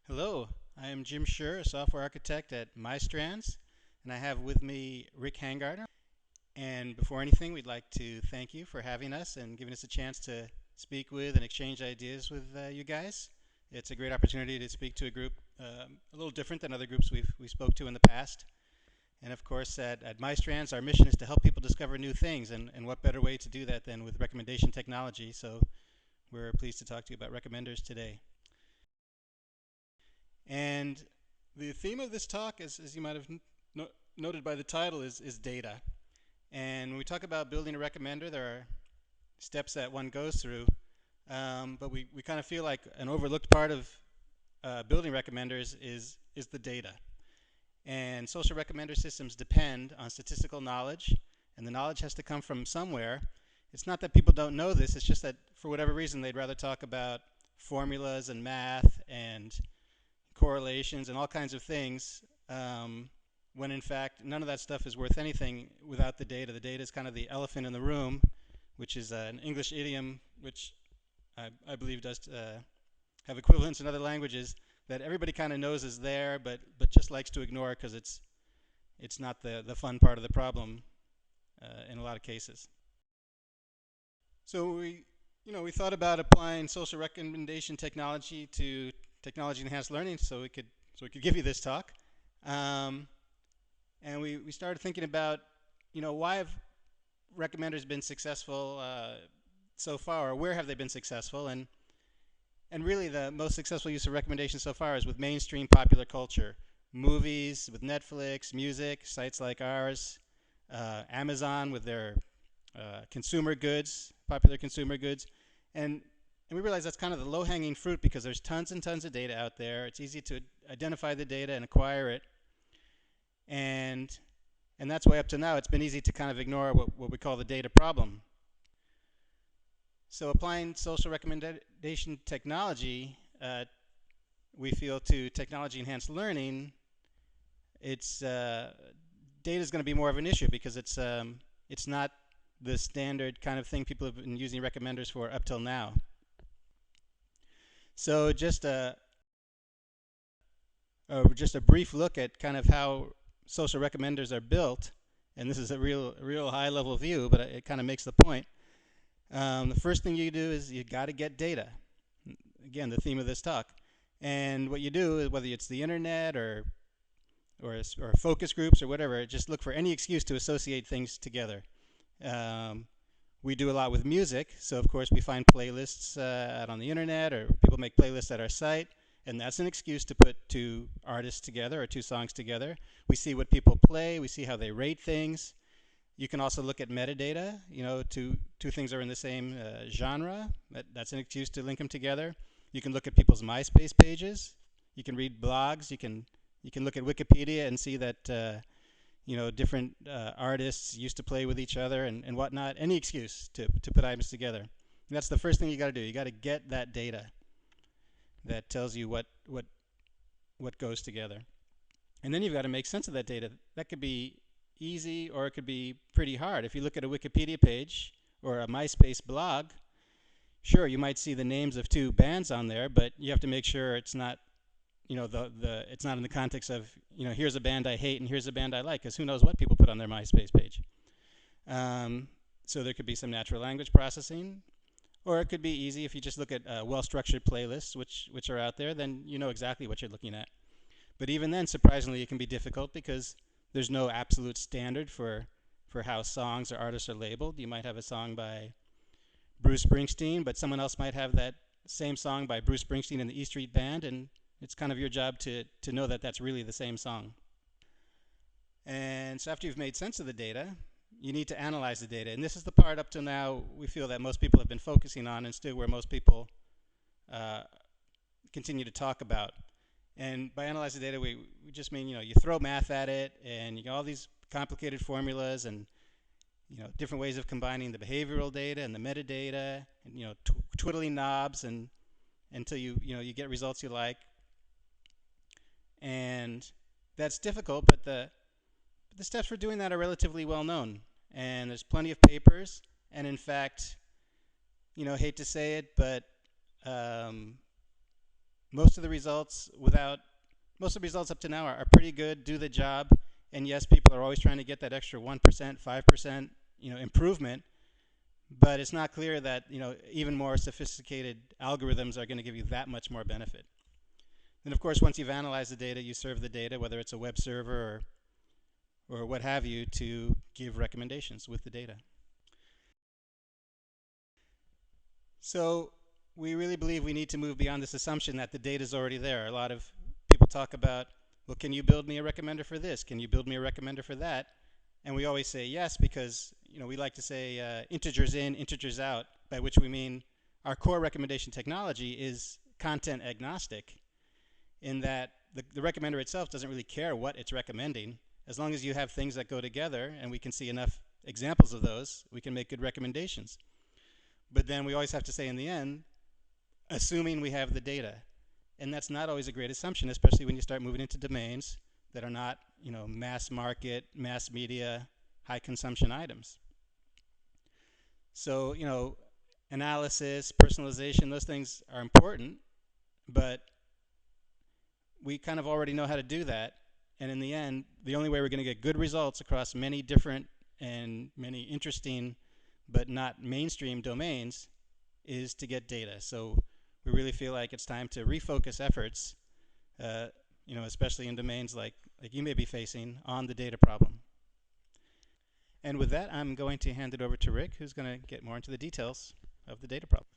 Hello, I am Jim Schur, a software architect at MyStrands, and I have with me Rick Hangardner. And before anything, we'd like to thank you for having us and giving us a chance to speak with and exchange ideas with you guys. It's a great opportunity to speak to a group a little different than other groups we spoke to in the past. And of course, at MyStrands, our mission is to help people discover new things, and what better way to do that than with recommendation technology. So we're pleased to talk to you about recommenders today. And the theme of this talk, as you might have noted by the title, is data. And when we talk about building a recommender, there are steps that one goes through. But we kind of feel like an overlooked part of building recommenders is the data. And social recommender systems depend on statistical knowledge, and the knowledge has to come from somewhere. It's not that people don't know this, it's just that for whatever reason they'd rather talk about formulas and math and correlations and all kinds of things, when in fact none of that stuff is worth anything without the data. The data is kind of the elephant in the room, which is an English idiom which I believe does have equivalents in other languages that everybody kind of knows is there, but just likes to ignore because it's not the fun part of the problem in a lot of cases. So we thought about applying social recommendation technology to technology enhanced learning, so we could give you this talk, and we started thinking about why have recommenders been successful so far, or where have they been successful, and really the most successful use of recommendations so far is with mainstream popular culture, movies with Netflix, music, sites like ours, Amazon with their consumer goods, popular consumer goods, and we realize that's kind of the low-hanging fruit because there's tons and tons of data out there. It's easy to identify the data and acquire it. And that's why up to now it's been easy to kind of ignore what we call the data problem. So applying social recommendation technology, we feel, to technology-enhanced learning, data is going to be more of an issue because it's not the standard kind of thing people have been using recommenders for up till now. So just a brief look at kind of how social recommenders are built, and this is a real high level view, but it kind of makes the point. The first thing you do is you got to get data. Again, the theme of this talk. And what you do is, whether it's the internet or focus groups or whatever, just look for any excuse to associate things together. We do a lot with music, so of course we find playlists out on the internet, or people make playlists at our site, and that's an excuse to put two artists together or two songs together. We see what people play, we see how they rate things. You can also look at metadata. Two things are in the same genre. That's an excuse to link them together. You can look at people's MySpace pages. You can read blogs. You can look at Wikipedia and see that different artists used to play with each other and whatnot. Any excuse to put items together. And that's the first thing you got to do. You got to get that data that tells you what goes together. And then you've got to make sense of that data. That could be easy or it could be pretty hard. If you look at a Wikipedia page or a MySpace blog, sure, you might see the names of two bands on there, but you have to make sure it's not it's not in the context of, here's a band I hate and here's a band I like, because who knows what people put on their MySpace page. So there could be some natural language processing, or it could be easy if you just look at well-structured playlists, which are out there, then you know exactly what you're looking at. But even then, surprisingly, it can be difficult because there's no absolute standard for how songs or artists are labeled. You might have a song by Bruce Springsteen, but someone else might have that same song by Bruce Springsteen and the E Street Band, and it's kind of your job to know that that's really the same song. And so after you've made sense of the data, you need to analyze the data. And this is the part up to now we feel that most people have been focusing on, and still where most people continue to talk about. And by analyze the data, we just mean, you throw math at it, and you get all these complicated formulas and, different ways of combining the behavioral data and the metadata, and, twiddling knobs and until you get results you like. And that's difficult, but the steps for doing that are relatively well known. And there's plenty of papers, and in fact, hate to say it, but most of the results up to now are pretty good, do the job, and yes, people are always trying to get that extra 1%, 5%, improvement, but it's not clear that, even more sophisticated algorithms are going to give you that much more benefit. And of course, once you've analyzed the data, you serve the data, whether it's a web server or what have you, to give recommendations with the data. So we really believe we need to move beyond this assumption that the data is already there. A lot of people talk about, well, can you build me a recommender for this? Can you build me a recommender for that? And we always say yes, because we like to say integers in, integers out, by which we mean our core recommendation technology is content agnostic, in that the recommender itself doesn't really care what it's recommending. As long as you have things that go together, and we can see enough examples of those, we can make good recommendations. But then we always have to say in the end, assuming we have the data. And that's not always a great assumption, especially when you start moving into domains that are not, mass market, mass media, high consumption items. So, analysis, personalization, those things are important, but we kind of already know how to do that. And in the end, the only way we're going to get good results across many different and many interesting but not mainstream domains is to get data. So we really feel like it's time to refocus efforts, especially in domains like you may be facing, on the data problem. And with that, I'm going to hand it over to Rick, who's going to get more into the details of the data problem.